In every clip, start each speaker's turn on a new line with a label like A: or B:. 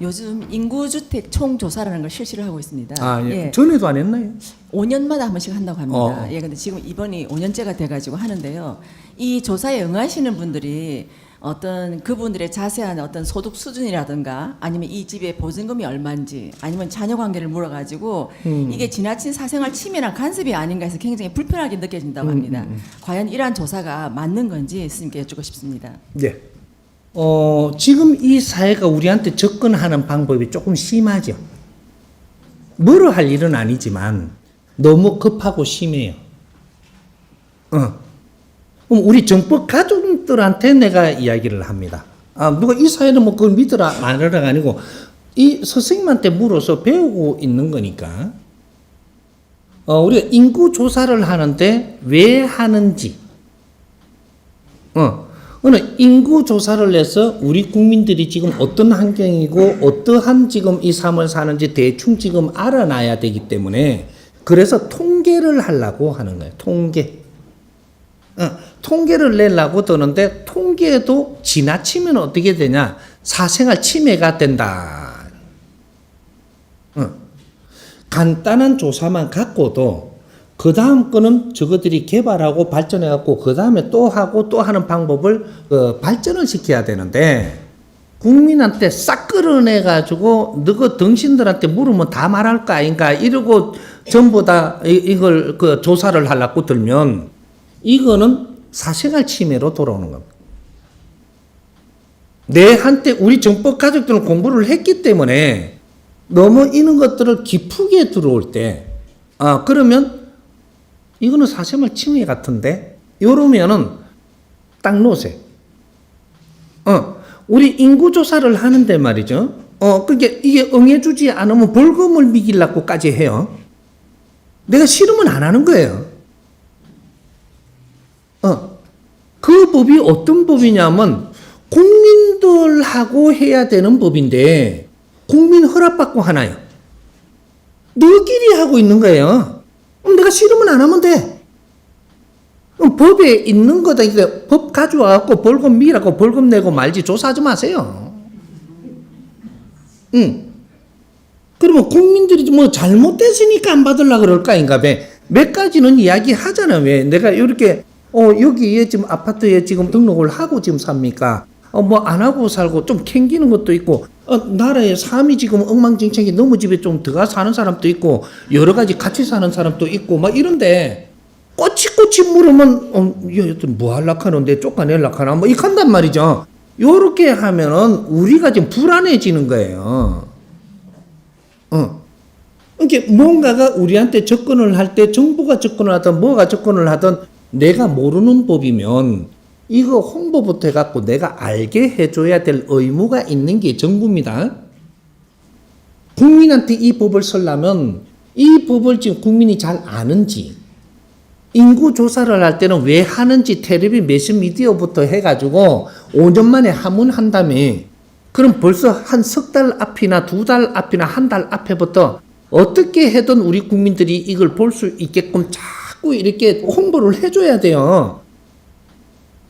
A: 요즘 인구주택 총조사라는 걸 실시를 하고 있습니다.
B: 아, 예.
A: 예.
B: 전에도 안 했나요?
A: 5년마다 한 번씩 한다고 합니다.
B: 어.
A: 예, 근데 지금 이번이 5년째가 돼가지고 하는데요. 이 조사에 응하시는 분들이 어떤 그분들의 자세한 어떤 소득 수준이라든가 아니면 이 집의 보증금이 얼마인지 아니면 자녀 관계를 물어가지고 이게 지나친 사생활 침해나 간섭이 아닌가 해서 굉장히 불편하게 느껴진다고 합니다. 과연 이러한 조사가 맞는 건지 스님께 여쭙고 싶습니다.
B: 예. 지금 이 사회가 우리한테 접근하는 방법이 조금 심하죠. 뭐로 할 일은 아니지만 너무 급하고 심해요. 그럼 우리 정법 가족들한테 내가 이야기를 합니다. 누가 이 사회는 뭐 그걸 믿으라 말으라가 아니고 이 선생님한테 물어서 배우고 있는 거니까 우리가 인구 조사를 하는데 왜 하는지 어느 인구 조사를 해서 우리 국민들이 지금 어떤 환경이고 어떠한 지금 이 삶을 사는지 대충 지금 알아놔야 되기 때문에 그래서 통계를 하려고 하는 거예요. 통계를 내려고 드는데 통계도 지나치면 어떻게 되냐? 사생활 침해가 된다. 간단한 조사만 갖고도 그 다음 거는 저것들이 개발하고 발전해갖고 그 다음에 또 하고 또 하는 방법을 발전을 시켜야 되는데 국민한테 싹 끌어내가지고 너가 당신들한테 물으면 다 말할 거 아닌가 이러고 전부 다 이걸 조사를 하려고 들면 이거는 사생활 침해로 돌아오는 겁니다. 내 한때 우리 정법 가족들은 공부를 했기 때문에 너무 이런 것들을 깊게 들어올 때 그러면 이거는 사생활 침해 같은데 이러면은 딱 놓으세요. 우리 인구조사를 하는데 말이죠. 그게 이게 응해주지 않으면 벌금을 매기려고까지 해요. 내가 싫으면 안 하는 거예요. 그 법이 어떤 법이냐면 국민들하고 해야 되는 법인데 국민 허락받고 하나요. 너끼리 하고 있는 거예요. 내가 싫으면 안 하면 돼. 법에 있는 거다. 법 가져와갖고 벌금 미라고 벌금 내고 말지 조사하지 마세요. 그러면 국민들이 뭐 잘못됐으니까 안 받으려고 그럴까, 인가, 몇 가지는 이야기 하잖아. 왜 내가 이렇게, 여기에 지금 아파트에 지금 등록을 하고 지금 삽니까? 뭐 안 하고 살고 좀 캥기는 것도 있고, 나라의 삶이 지금 엉망진창이 너무 집에 좀 들어가 사는 사람도 있고, 여러 가지 같이 사는 사람도 있고, 막 이런데, 꼬치꼬치 물으면, 여튼 뭐 하려고 하는데 쫓아내려고 하나? 뭐, 이렇게 한단 말이죠. 요렇게 하면은 우리가 지금 불안해지는 거예요. 이게 뭔가가 우리한테 접근을 할 때 정부가 접근을 하든 뭐가 접근을 하든 내가 모르는 법이면 이거 홍보부터 해갖고 내가 알게 해줘야 될 의무가 있는 게 정부입니다. 국민한테 이 법을 쓰려면 이 법을 지금 국민이 잘 아는지 인구조사를 할 때는 왜 하는지 텔레비 매스미디어부터 해가지고 5년 만에 하문 다음에 그럼 벌써 한 석 달 앞이나 두 달 앞이나 한 달 앞에부터 어떻게 해든 우리 국민들이 이걸 볼 수 있게끔 자꾸 이렇게 홍보를 해줘야 돼요.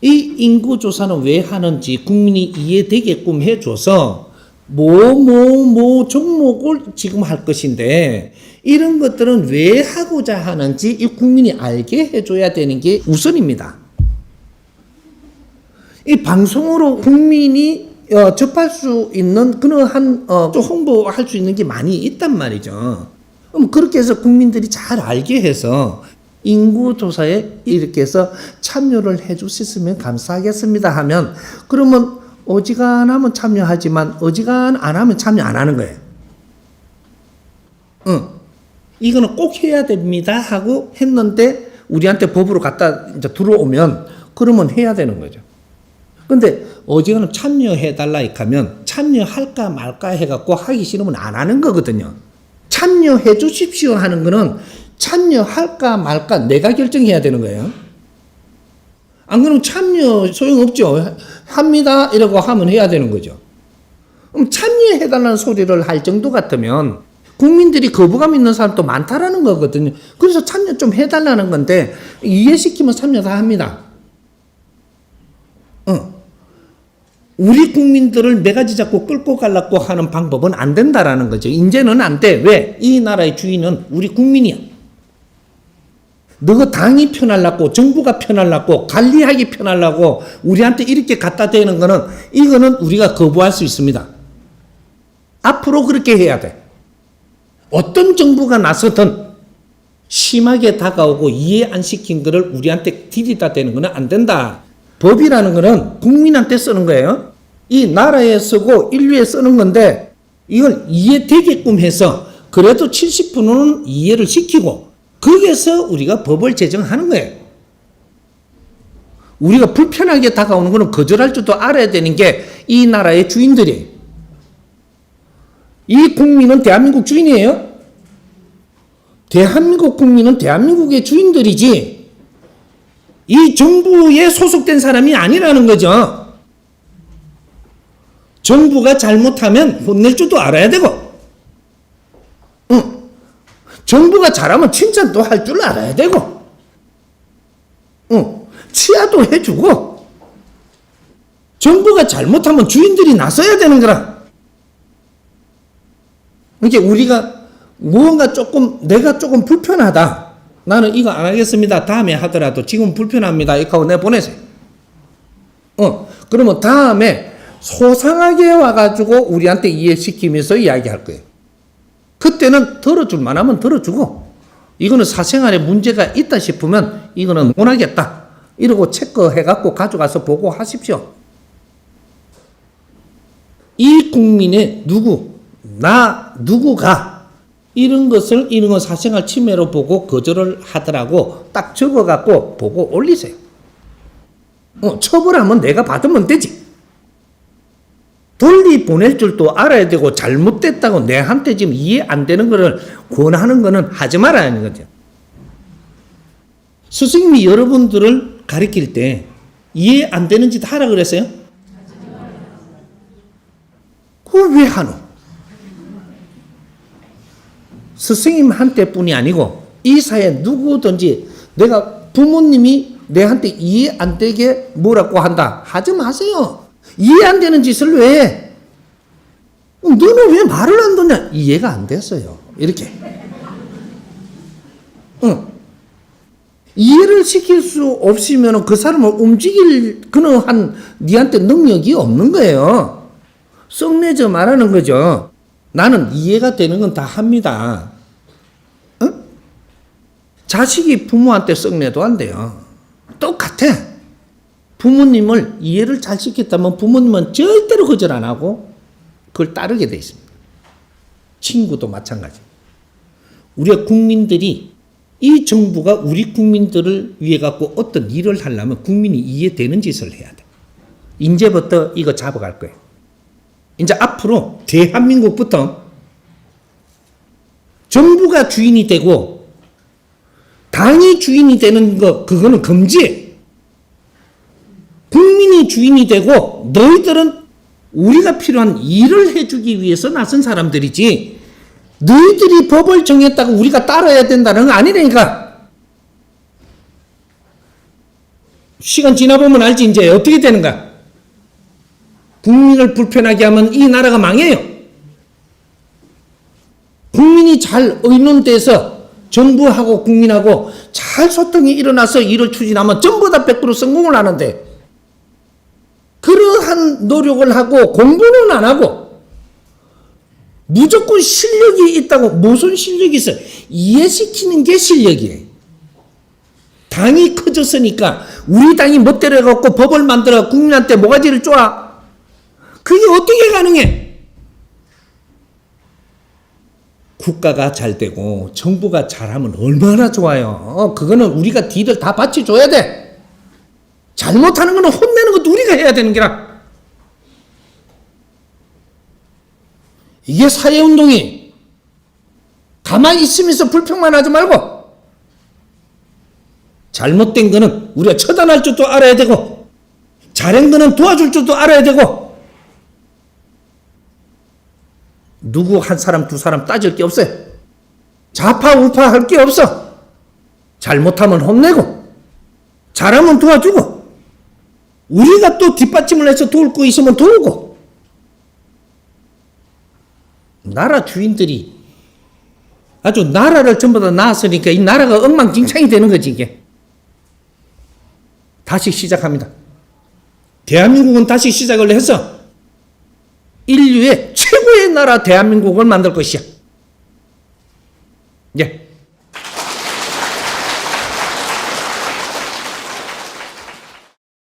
B: 이 인구조사는 왜 하는지 국민이 이해되게끔 해줘서 뭐 종목을 지금 할 것인데 이런 것들은 왜 하고자 하는지 이 국민이 알게 해줘야 되는 게 우선입니다. 이 방송으로 국민이 접할 수 있는 그러한 홍보할 수 있는 게 많이 있단 말이죠. 그럼 그렇게 해서 국민들이 잘 알게 해서 인구조사에 이렇게 해서 참여를 해 주셨으면 감사하겠습니다 하면 그러면 어지간하면 참여하지만 어지간 안 하면 참여 안 하는 거예요. 이거는 꼭 해야 됩니다 하고 했는데 우리한테 법으로 갖다 이제 들어오면 그러면 해야 되는 거죠. 근데 어지간하면 참여해달라 하면 참여할까 말까 해갖고 하기 싫으면 안 하는 거거든요. 참여해 주십시오 하는 거는 참여할까 말까 내가 결정해야 되는 거예요. 안 그러면 참여 소용없죠. 합니다 이러고 하면 해야 되는 거죠. 그럼 참여해달라는 소리를 할 정도 같으면 국민들이 거부감 있는 사람도 많다라는 거거든요. 그래서 참여 좀 해달라는 건데 이해시키면 참여 다 합니다. 우리 국민들을 매가지 잡고 끌고 가려고 하는 방법은 안 된다라는 거죠. 이제는 안 돼. 왜? 이 나라의 주인은 우리 국민이야. 너 당이 편하려고, 정부가 편하려고, 관리하기 편하려고 우리한테 이렇게 갖다 대는 거는, 이거는 우리가 거부할 수 있습니다. 앞으로 그렇게 해야 돼. 어떤 정부가 나서든 심하게 다가오고 이해 안 시킨 거를 우리한테 들이다 대는 거는 안 된다. 법이라는 거는 국민한테 쓰는 거예요. 이 나라에 쓰고 인류에 쓰는 건데, 이걸 이해되게끔 해서 그래도 70%는 이해를 시키고, 거기에서 우리가 법을 제정하는 거예요. 우리가 불편하게 다가오는 거는 거절할 줄도 알아야 되는 게 이 나라의 주인들이에요. 이 국민은 대한민국 주인이에요. 대한민국 국민은 대한민국의 주인들이지 이 정부에 소속된 사람이 아니라는 거죠. 정부가 잘못하면 혼낼 줄도 알아야 되고, 정부가 잘하면 칭찬도 할 줄 알아야 되고, 치하도 해주고, 정부가 잘못하면 주인들이 나서야 되는 거라. 이게 우리가 무언가 내가 조금 불편하다. 나는 이거 안 하겠습니다. 다음에 하더라도 지금 불편합니다. 이렇게 하고 내보내세요. 그러면 다음에 소상하게 와가지고 우리한테 이해시키면서 이야기할 거예요. 그때는 들어줄만 하면 들어주고, 이거는 사생활에 문제가 있다 싶으면 이거는 못 하겠다. 이러고 체크해갖고 가져가서 보고하십시오. 이 국민의 누구가 이런 건 사생활 침해로 보고 거절을 하더라고 딱 적어갖고 보고 올리세요. 처벌하면 내가 받으면 되지. 돌리 보낼 줄도 알아야 되고, 잘못됐다고 내한테 지금 이해 안 되는 거를 권하는 거는 하지 말아야 하는 거죠. 스승님이 여러분들을 가르칠 때 이해 안 되는 짓 하라 그랬어요? 그걸 왜 하노? 스승님한테 뿐이 아니고 이 사회 누구든지, 내가 부모님이 내한테 이해 안 되게 뭐라고 한다 하지 마세요. 이해 안 되는 짓을 왜 해? 너는 왜 말을 안 듣냐? 이해가 안 됐어요. 이렇게. 이해를 시킬 수 없으면 그 사람을 움직일 그는 니한테 능력이 없는 거예요. 썩내져 말하는 거죠. 나는 이해가 되는 건 다 합니다. 자식이 부모한테 썩내도 안 돼요. 똑같아. 부모님을 이해를 잘 시켰다면 부모님은 절대로 거절 안 하고 그걸 따르게 돼 있습니다. 친구도 마찬가지. 우리가 국민들이, 이 정부가 우리 국민들을 위해 갖고 어떤 일을 하려면 국민이 이해되는 짓을 해야 돼. 이제부터 이거 잡아갈 거예요. 이제 앞으로 대한민국부터 정부가 주인이 되고 당이 주인이 되는 거, 그거는 금지해. 국민이 주인이 되고 너희들은 우리가 필요한 일을 해주기 위해서 나선 사람들이지, 너희들이 법을 정했다고 우리가 따라야 된다는 거 아니라니까. 시간 지나보면 알지 이제 어떻게 되는가. 국민을 불편하게 하면 이 나라가 망해요. 국민이 잘 의논돼서 정부하고 국민하고 잘 소통이 일어나서 일을 추진하면 전부 다 100% 성공을 하는데, 그러한 노력을 하고 공부는 안 하고 무조건 실력이 있다고, 무슨 실력이 있어? 이해시키는 게 실력이에요. 당이 커졌으니까 우리 당이 멋대로 해갖고 법을 만들어 국민한테 모가지를 쪼아. 그게 어떻게 가능해? 국가가 잘 되고 정부가 잘하면 얼마나 좋아요. 그거는 우리가 뒤를 다 받쳐줘야 돼. 잘못하는 거는 혼내는 것도 우리가 해야 되는 게라. 이게 사회운동이. 가만히 있으면서 불평만 하지 말고 잘못된 거는 우리가 처단할 줄도 알아야 되고, 잘한 거는 도와줄 줄도 알아야 되고, 누구 한 사람 두 사람 따질 게 없어요. 좌파 우파 할 게 없어. 잘못하면 혼내고 잘하면 도와주고, 우리가 또 뒷받침을 해서 도울 거 있으면 도우고. 나라 주인들이 아주 나라를 전부 다 낳았으니까 이 나라가 엉망진창이 되는 거지, 이게. 다시 시작합니다. 대한민국은 다시 시작을 해서 인류의 최고의 나라 대한민국을 만들 것이야. 예.